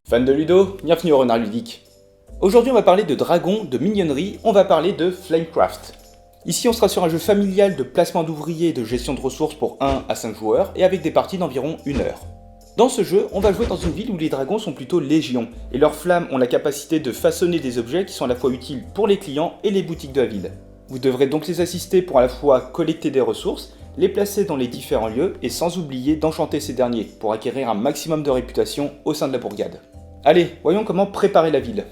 Fan de Ludo, bienvenue au Renard Ludique. Aujourd'hui on va parler de dragons, de mignonnerie, on va parler de Flamecraft. Ici on sera sur un jeu familial de placement d'ouvriers et de gestion de ressources pour 1 à 5 joueurs et avec des parties d'environ 1 heure. Dans ce jeu, on va jouer dans une ville où les dragons sont plutôt légion et leurs flammes ont la capacité de façonner des objets qui sont à la fois utiles pour les clients et les boutiques de la ville. Vous devrez donc les assister pour à la fois collecter des ressources, les placer dans les différents lieux et sans oublier d'enchanter ces derniers pour acquérir un maximum de réputation au sein de la bourgade. Allez, voyons comment préparer la ville.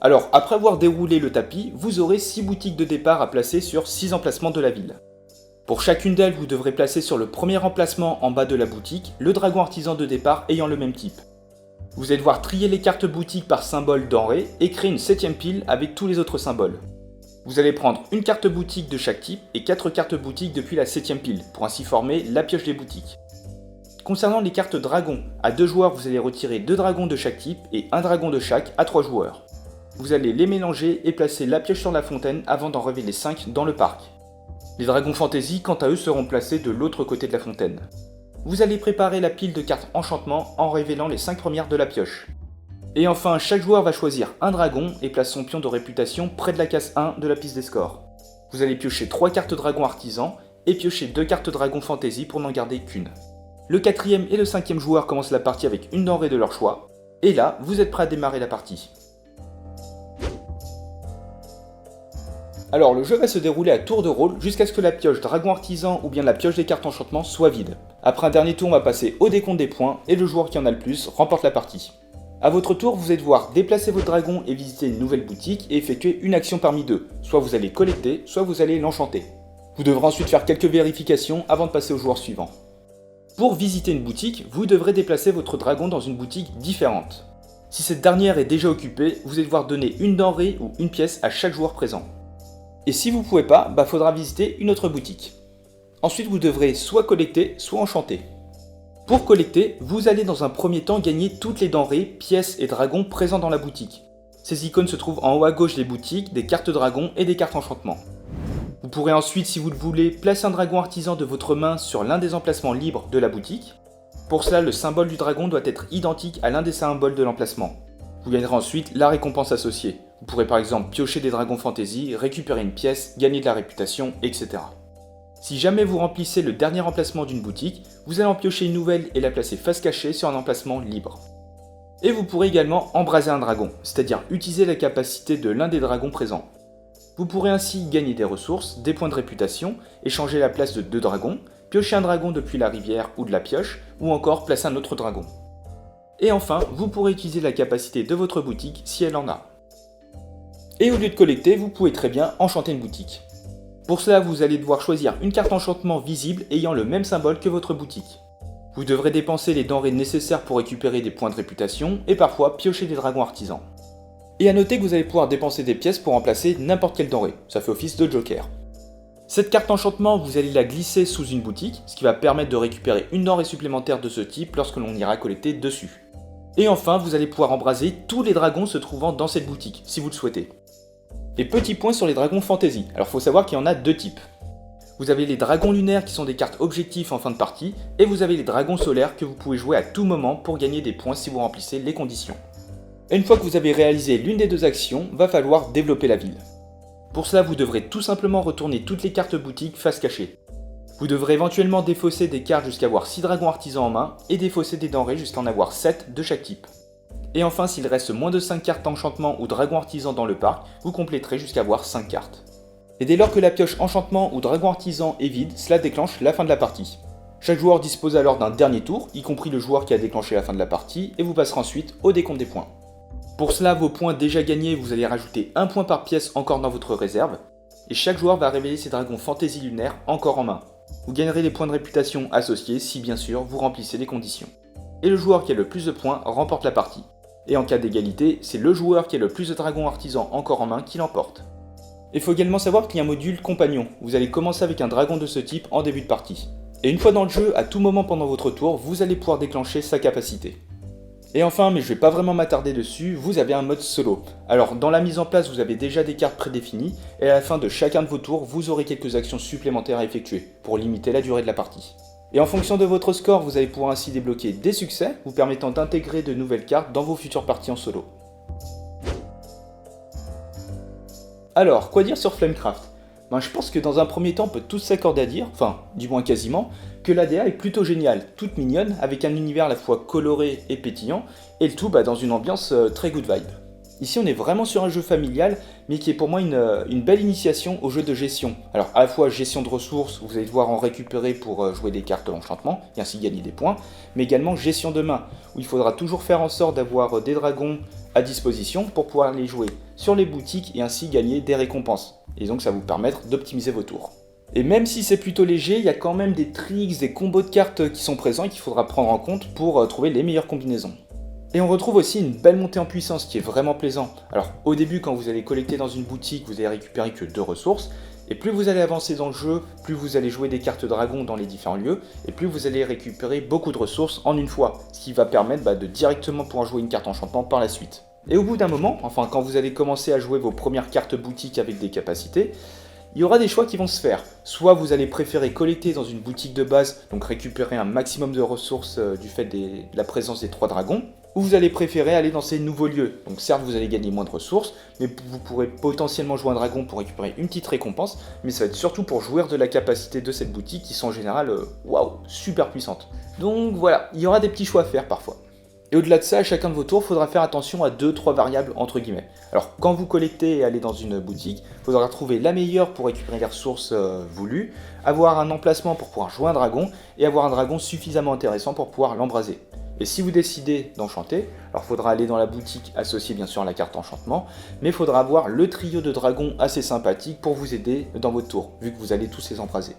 Alors, après avoir déroulé le tapis, vous aurez 6 boutiques de départ à placer sur 6 emplacements de la ville. Pour chacune d'elles, vous devrez placer sur le premier emplacement en bas de la boutique le dragon artisan de départ ayant le même type. Vous allez devoir trier les cartes boutiques par symbole denrée et créer une 7ème pile avec tous les autres symboles. Vous allez prendre une carte boutique de chaque type et 4 cartes boutiques depuis la 7ème pile pour ainsi former la pioche des boutiques. Concernant les cartes dragons, à 2 joueurs vous allez retirer 2 dragons de chaque type et 1 dragon de chaque à 3 joueurs. Vous allez les mélanger et placer la pioche sur la fontaine avant d'en révéler 5 dans le parc. Les dragons fantasy quant à eux seront placés de l'autre côté de la fontaine. Vous allez préparer la pile de cartes enchantement en révélant les 5 premières de la pioche. Et enfin, chaque joueur va choisir un dragon et place son pion de réputation près de la case 1 de la piste des scores. Vous allez piocher 3 cartes dragon artisan et piocher 2 cartes dragon fantasy pour n'en garder qu'une. Le 4ème et le 5ème joueur commencent la partie avec une denrée de leur choix, et là, vous êtes prêt à démarrer la partie. Alors le jeu va se dérouler à tour de rôle jusqu'à ce que la pioche dragon artisan ou bien la pioche des cartes enchantement soit vide. Après un dernier tour, on va passer au décompte des points, et le joueur qui en a le plus remporte la partie. A votre tour, vous allez devoir déplacer votre dragon et visiter une nouvelle boutique et effectuer une action parmi deux. Soit vous allez collecter, soit vous allez l'enchanter. Vous devrez ensuite faire quelques vérifications avant de passer au joueur suivant. Pour visiter une boutique, vous devrez déplacer votre dragon dans une boutique différente. Si cette dernière est déjà occupée, vous allez devoir donner une denrée ou une pièce à chaque joueur présent. Et si vous ne pouvez pas, faudra visiter une autre boutique. Ensuite, vous devrez soit collecter, soit enchanter. Pour collecter, vous allez dans un premier temps gagner toutes les denrées, pièces et dragons présents dans la boutique. Ces icônes se trouvent en haut à gauche des boutiques, des cartes dragons et des cartes enchantement. Vous pourrez ensuite, si vous le voulez, placer un dragon artisan de votre main sur l'un des emplacements libres de la boutique. Pour cela, le symbole du dragon doit être identique à l'un des symboles de l'emplacement. Vous gagnerez ensuite la récompense associée. Vous pourrez par exemple piocher des dragons fantasy, récupérer une pièce, gagner de la réputation, etc. Si jamais vous remplissez le dernier emplacement d'une boutique, vous allez en piocher une nouvelle et la placer face cachée sur un emplacement libre. Et vous pourrez également embraser un dragon, c'est-à-dire utiliser la capacité de l'un des dragons présents. Vous pourrez ainsi gagner des ressources, des points de réputation, échanger la place de 2 dragons, piocher un dragon depuis la rivière ou de la pioche, ou encore placer un autre dragon. Et enfin, vous pourrez utiliser la capacité de votre boutique si elle en a. Et au lieu de collecter, vous pouvez très bien enchanter une boutique. Pour cela, vous allez devoir choisir une carte enchantement visible ayant le même symbole que votre boutique. Vous devrez dépenser les denrées nécessaires pour récupérer des points de réputation et parfois piocher des dragons artisans. Et à noter que vous allez pouvoir dépenser des pièces pour remplacer n'importe quelle denrée, ça fait office de joker. Cette carte enchantement, vous allez la glisser sous une boutique, ce qui va permettre de récupérer une denrée supplémentaire de ce type lorsque l'on ira collecter dessus. Et enfin, vous allez pouvoir embraser tous les dragons se trouvant dans cette boutique, si vous le souhaitez. Et petit point sur les dragons fantasy, alors faut savoir qu'il y en a 2 types. Vous avez les dragons lunaires qui sont des cartes objectifs en fin de partie, et vous avez les dragons solaires que vous pouvez jouer à tout moment pour gagner des points si vous remplissez les conditions. Et une fois que vous avez réalisé l'une des 2 actions, va falloir développer la ville. Pour cela, vous devrez tout simplement retourner toutes les cartes boutiques face cachée. Vous devrez éventuellement défausser des cartes jusqu'à avoir 6 dragons artisans en main, et défausser des denrées jusqu'à en avoir 7 de chaque type. Et enfin, s'il reste moins de 5 cartes enchantement ou dragon artisan dans le parc, vous compléterez jusqu'à avoir 5 cartes. Et dès lors que la pioche enchantement ou dragon artisan est vide, cela déclenche la fin de la partie. Chaque joueur dispose alors d'un dernier tour, y compris le joueur qui a déclenché la fin de la partie, et vous passerez ensuite au décompte des points. Pour cela, vos points déjà gagnés, vous allez rajouter 1 point par pièce encore dans votre réserve, et chaque joueur va révéler ses dragons fantasy lunaires encore en main. Vous gagnerez les points de réputation associés si bien sûr vous remplissez les conditions. Et le joueur qui a le plus de points remporte la partie. Et en cas d'égalité, c'est le joueur qui a le plus de dragons artisans encore en main qui l'emporte. Il faut également savoir qu'il y a un module compagnon, vous allez commencer avec un dragon de ce type en début de partie. Et une fois dans le jeu, à tout moment pendant votre tour, vous allez pouvoir déclencher sa capacité. Et enfin, mais je vais pas vraiment m'attarder dessus, vous avez un mode solo. Alors dans la mise en place, vous avez déjà des cartes prédéfinies, et à la fin de chacun de vos tours, vous aurez quelques actions supplémentaires à effectuer, pour limiter la durée de la partie. Et en fonction de votre score, vous allez pouvoir ainsi débloquer des succès, vous permettant d'intégrer de nouvelles cartes dans vos futures parties en solo. Alors, quoi dire sur Flamecraft? Je pense que dans un premier temps, on peut tous s'accorder à dire, enfin, du moins quasiment, que l'ADA est plutôt géniale, toute mignonne, avec un univers à la fois coloré et pétillant, et le tout dans une ambiance très good vibe. Ici, on est vraiment sur un jeu familial, mais qui est pour moi une belle initiation au jeu de gestion. Alors, à la fois gestion de ressources, où vous allez devoir en récupérer pour jouer des cartes d'enchantement, et ainsi gagner des points, mais également gestion de main, où il faudra toujours faire en sorte d'avoir des dragons à disposition pour pouvoir les jouer sur les boutiques et ainsi gagner des récompenses. Et donc, ça va vous permettre d'optimiser vos tours. Et même si c'est plutôt léger, il y a quand même des tricks, des combos de cartes qui sont présents et qu'il faudra prendre en compte pour trouver les meilleures combinaisons. Et on retrouve aussi une belle montée en puissance qui est vraiment plaisant. Alors au début, quand vous allez collecter dans une boutique, vous allez récupérer que 2 ressources, et plus vous allez avancer dans le jeu, plus vous allez jouer des cartes dragon dans les différents lieux, et plus vous allez récupérer beaucoup de ressources en une fois, ce qui va permettre de directement pouvoir jouer une carte enchantement par la suite. Et au bout d'un moment, enfin quand vous allez commencer à jouer vos premières cartes boutiques avec des capacités, il y aura des choix qui vont se faire. Soit vous allez préférer collecter dans une boutique de base, donc récupérer un maximum de ressources du fait de la présence des 3 dragons, ou vous allez préférer aller dans ces nouveaux lieux. Donc certes vous allez gagner moins de ressources, mais vous pourrez potentiellement jouer un dragon pour récupérer une petite récompense, mais ça va être surtout pour jouir de la capacité de cette boutique qui sont en général, waouh, super puissantes. Donc voilà, il y aura des petits choix à faire parfois. Et au-delà de ça, à chacun de vos tours, il faudra faire attention à 2-3 variables entre guillemets. Alors quand vous collectez et allez dans une boutique, il faudra trouver la meilleure pour récupérer les ressources voulues, avoir un emplacement pour pouvoir jouer un dragon, et avoir un dragon suffisamment intéressant pour pouvoir l'embraser. Et si vous décidez d'enchanter, alors il faudra aller dans la boutique associée bien sûr à la carte enchantement, mais il faudra avoir le trio de dragons assez sympathique pour vous aider dans votre tour, vu que vous allez tous les embraser.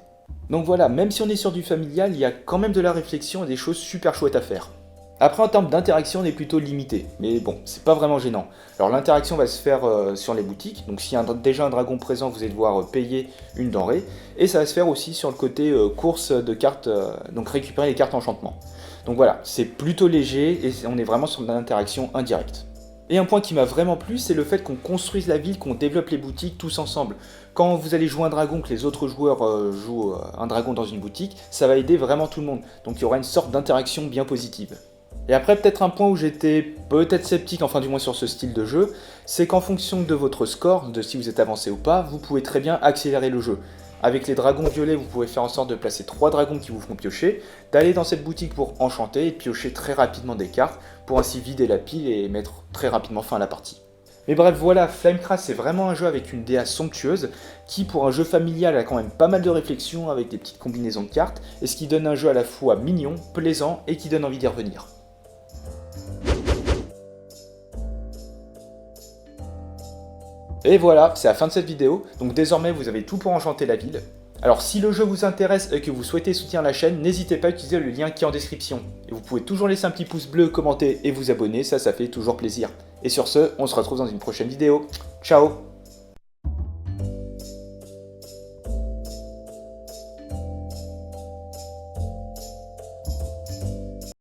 Donc voilà, même si on est sur du familial, il y a quand même de la réflexion et des choses super chouettes à faire. Après, en termes d'interaction, on est plutôt limité, mais bon, c'est pas vraiment gênant. Alors l'interaction va se faire sur les boutiques, donc s'il y a déjà un dragon présent, vous allez devoir payer une denrée, et ça va se faire aussi sur le côté course de cartes, donc récupérer les cartes enchantement. Donc voilà, c'est plutôt léger, et on est vraiment sur de l'interaction indirecte. Et un point qui m'a vraiment plu, c'est le fait qu'on construise la ville, qu'on développe les boutiques tous ensemble. Quand vous allez jouer un dragon, que les autres joueurs jouent un dragon dans une boutique, ça va aider vraiment tout le monde, donc il y aura une sorte d'interaction bien positive. Et après, peut-être un point où j'étais peut-être sceptique, enfin du moins sur ce style de jeu, c'est qu'en fonction de votre score, de si vous êtes avancé ou pas, vous pouvez très bien accélérer le jeu. Avec les dragons violets, vous pouvez faire en sorte de placer 3 dragons qui vous font piocher, d'aller dans cette boutique pour enchanter et de piocher très rapidement des cartes, pour ainsi vider la pile et mettre très rapidement fin à la partie. Mais bref, voilà, Flamecraft c'est vraiment un jeu avec une DA somptueuse, qui pour un jeu familial a quand même pas mal de réflexion avec des petites combinaisons de cartes, et ce qui donne un jeu à la fois mignon, plaisant et qui donne envie d'y revenir. Et voilà, c'est la fin de cette vidéo, donc désormais vous avez tout pour enchanter la ville. Alors si le jeu vous intéresse et que vous souhaitez soutenir la chaîne, n'hésitez pas à utiliser le lien qui est en description. Et vous pouvez toujours laisser un petit pouce bleu, commenter et vous abonner, ça fait toujours plaisir. Et sur ce, on se retrouve dans une prochaine vidéo. Ciao!